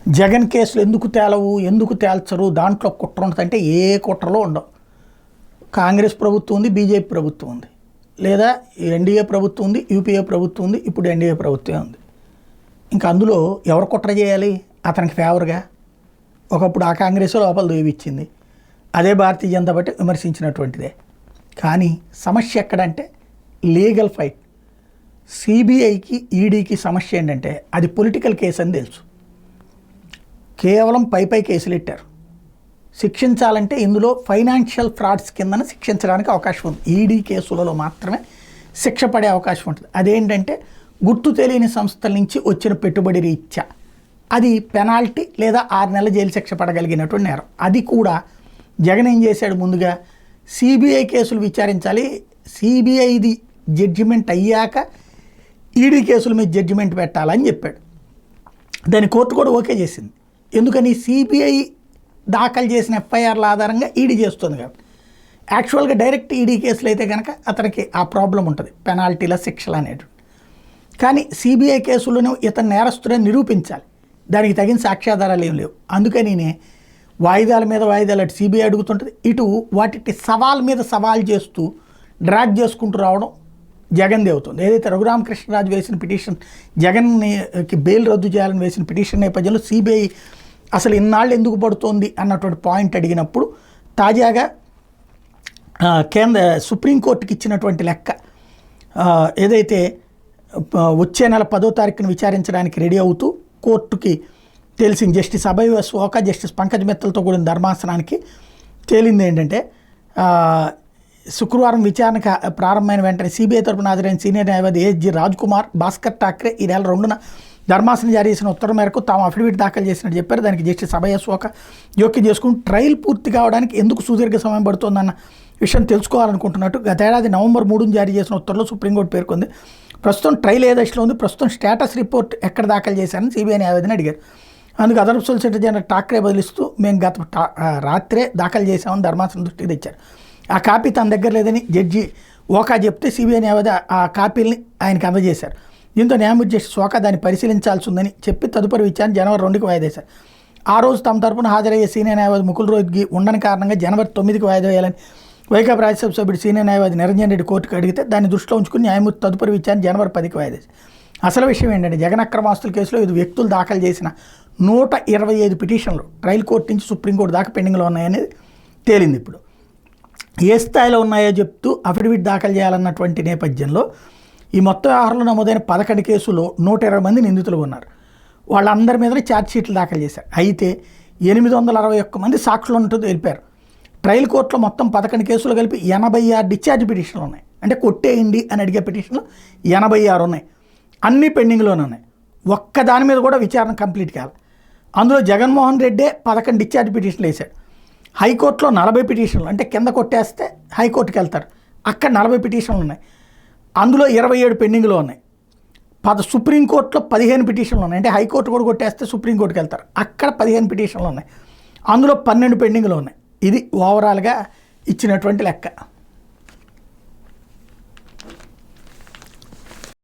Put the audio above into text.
జగన్ కేసులు ఎందుకు తేలవు, ఎందుకు తేల్చరు, దాంట్లో కుట్ర ఉంటుందంటే ఏ కుట్రలో ఉండవు. కాంగ్రెస్ ప్రభుత్వం ఉంది, బీజేపీ ప్రభుత్వం ఉంది, లేదా ఎన్డీఏ ప్రభుత్వం ఉంది, యూపీఏ ప్రభుత్వం ఉంది, ఇప్పుడు ఎన్డీఏ ప్రభుత్వమే ఉంది. ఇంకా అందులో ఎవరు కుట్ర చేయాలి? అతనికి ఫేవర్గా ఒకప్పుడు ఆ కాంగ్రెస్ లోపల దోయిచ్చింది, అదే భారతీయ జనతా పార్టీ విమర్శించినటువంటిదే. కానీ సమస్య ఎక్కడంటే లీగల్ ఫైట్. సిబిఐకి ఈడీకి సమస్య ఏంటంటే అది పొలిటికల్ కేసు అని తెలుసు. కేవలం పై కేసులు పెట్టారు. శిక్షించాలంటే ఇందులో ఫైనాన్షియల్ ఫ్రాడ్స్ కిందన శిక్షించడానికి అవకాశం ఉంది. ఈడీ కేసులలో మాత్రమే శిక్ష పడే అవకాశం ఉంటుంది. అదేంటంటే గుర్తు తెలియని సంస్థల నుంచి వచ్చిన పెట్టుబడి రీత్యా అది పెనాల్టీ లేదా 6 నెలల జైలు శిక్ష పడగలిగినటువంటి నేరం. అది కూడా జగన్ ఏం చేశాడు, ముందుగా సిబిఐ కేసులు విచారించాలి, సిబిఐది జడ్జిమెంట్ అయ్యాక ఈడీ కేసుల మీద జడ్జిమెంట్ పెట్టాలని చెప్పాడు. దాని కోర్టు కూడా ఓకే చేసింది. ఎందుకని? సిబిఐ దాఖలు చేసిన ఎఫ్ఐఆర్ల ఆధారంగా ఈడీ చేస్తుంది కాబట్టి. యాక్చువల్గా డైరెక్ట్ ఈడీ కేసులు అయితే కనుక అతనికి ఆ ప్రాబ్లం ఉంటుంది, పెనాల్టీల శిక్షలు అనేటువంటి. కానీ సిబిఐ కేసులను ఇతను నేరస్తుడని నిరూపించాలి, దానికి తగిన సాక్ష్యాధారాలు ఏం లేవు. అందుకని వాయిదాల మీద వాయిదాలు అటు సిబిఐ అడుగుతుంటుంది, ఇటు వాటి సవాల్ మీద సవాల్ చేస్తూ డ్రాగ్ చేసుకుంటూ రావడం జగన్ అవుతుంది. ఏదైతే రఘురామకృష్ణరాజు వేసిన పిటిషన్, జగన్కి బెయిల్ రద్దు చేయాలని వేసిన పిటిషన్ నేపథ్యంలో సిబిఐ అసలు ఇన్నాళ్ళు ఎందుకు పడుతోంది అన్నటువంటి పాయింట్ అడిగినప్పుడు తాజాగా సుప్రీంకోర్టుకి ఇచ్చినటువంటి లెక్క ఏదైతే వచ్చే నెల 10వ తారీఖున విచారించడానికి రెడీ అవుతూ కోర్టుకి తెలిసింది. జస్టిస్ అభయ్ ఓకా, జస్టిస్ పంకజ్ మిత్తల్తో కూడిన ధర్మాసనానికి తేలింది ఏంటంటే శుక్రవారం విచారణ ప్రారంభమైన వెంటనే సిబిఐ తరపున హాజరైన సీనియర్ న్యాయవాది ఏఎస్జి రాజ్ కుమార్, భాస్కర్ ఠాక్రే ఈ నెల 2న ధర్మాసనం జారీ చేసిన ఉత్తర్వు మేరకు తాము అఫిడవిట్ దాఖలు చేసినట్టు చెప్పారు. దానికి జస్టిస్ అభయ్ ఓకా జోక్యం చేసుకుని ట్రయల్ పూర్తి కావడానికి ఎందుకు సుదీర్ఘ సమయం పడుతోందన్న విషయం తెలుసుకోవాలనుకుంటున్నట్టు గతేడాది నవంబర్ 3న జారీ చేసిన ఉత్తర్వులో సుప్రీంకోర్టు పేర్కొంది. ప్రస్తుతం ట్రయల్ ఏ దశలో ఉంది, ప్రస్తుతం స్టేటస్ రిపోర్ట్ ఎక్కడ దాఖలు చేశారని సిబిఐ న్యాయవాదిని అడిగారు. అందుకు అదనపు సొలిసిటర్ జనరల్ ఠాక్రే బదిలిస్తూ మేము గత రాత్రే దాఖలు చేశామని ధర్మాసనం దృష్టికి తెచ్చారు. ఆ కాపీ తన దగ్గర లేదని జడ్జి ఓకా చెప్తే సిబిఐ న్యాయవాది ఆ కాపీల్ని ఆయనకు అందజేశారు. దీంతో న్యాయమూర్తి జస్టిస్ ఓకా దాన్ని పరిశీలించాల్సి ఉందని చెప్పి తదుపరి విచారణ జనవరి 2కి వాయిదా వేశారు. ఆ రోజు తమ తరపున హాజరయ్యే సీనియర్ న్యాయవాది ముకుల్ రోహిత్గి ఉండని కారణంగా జనవరి 9కి వాయిదా వేయాలని వైకాపా రాజ్యసభ సభ్యుడు సీనియర్ న్యాయవాది నిరంజన్ రెడ్డి కోర్టుకు అడిగితే దాన్ని దృష్టిలో ఉంచుకుని న్యాయమూర్తి తదుపరి విచారణ జనవరి 10కి వాయిదా వేశారు. అసలు విషయం ఏంటంటే జగన్ అక్రమాస్తుల కేసులో 5 వ్యక్తులు దాఖలు చేసిన 125 పిటిషన్లు ట్రయల్ కోర్టు నుంచి సుప్రీంకోర్టు దాకా పెండింగ్లో ఉన్నాయనేది తేలింది. ఇప్పుడు ఏ స్థాయిలో ఉన్నాయో చెప్తూ అఫిడవిట్ దాఖలు చేయాలన్నటువంటి నేపథ్యంలో ఈ మొత్తం వ్యవహారంలో నమోదైన 11 కేసుల్లో 120 మంది నిందితులు ఉన్నారు. వాళ్ళందరి మీద ఛార్జ్షీట్లు దాఖలు చేశారు. అయితే 861 మంది సాక్షులు ఉంటుందో తెలిపారు. ట్రయల్ కోర్టులో మొత్తం 11 కేసులు కలిపి 86 డిశ్చార్జ్ పిటిషన్లు ఉన్నాయి. అంటే కొట్టేయండి అని అడిగే పిటిషన్లు 86 ఉన్నాయి. అన్నీ పెండింగ్లోనే ఉన్నాయి. ఒక్క దాని మీద కూడా విచారణ కంప్లీట్ కావాలి. అందులో జగన్మోహన్ రెడ్డే 11 డిశ్చార్జ్ పిటిషన్లు వేశాడు. హైకోర్టులో 40 పిటిషన్లు, అంటే కింద కొట్టేస్తే హైకోర్టుకి వెళ్తారు, అక్కడ 40 పిటిషన్లు ఉన్నాయి. అందులో 27 పెండింగ్లో ఉన్నాయి. సుప్రీంకోర్టులో 15 పిటిషన్లు ఉన్నాయి, అంటే హైకోర్టు కూడా కొట్టేస్తే సుప్రీంకోర్టుకి వెళ్తారు, అక్కడ 15 పిటిషన్లు ఉన్నాయి. అందులో 12 పెండింగ్లో ఉన్నాయి. ఇది ఓవరాల్గా ఇచ్చినటువంటి లెక్క.